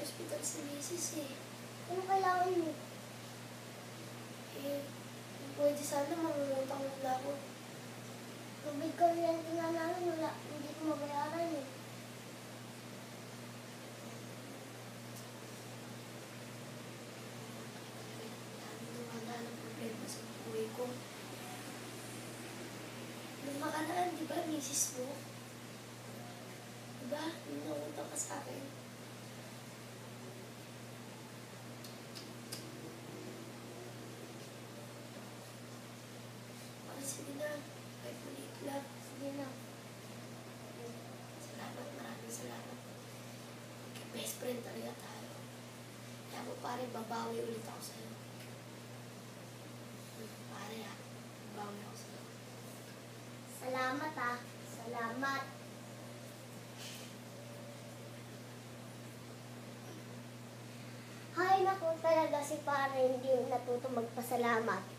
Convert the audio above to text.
hospital si Mrs. eh. Ano kailangan mo? Eh, kung pwede sana mangungutang muna ako. Tubig kuryente nga namin, wala, hindi ko mabayaran eh. Dami dumadaan ang problema sa buhay ko. Nung makaraan, di ba, Mrs. mo? Di ba? Nung nangutang ka sa akin. Sige na. Kahit maliit lang. Sige na. Salamat, maraming salamat. Best friend talaga tayo. Kaya mo pare, babawi ulit ako sa'yo. Pare babawi ako sa'yo. Salamat ah. Salamat. Hay naku talaga si pare hindi natuto magpasalamat.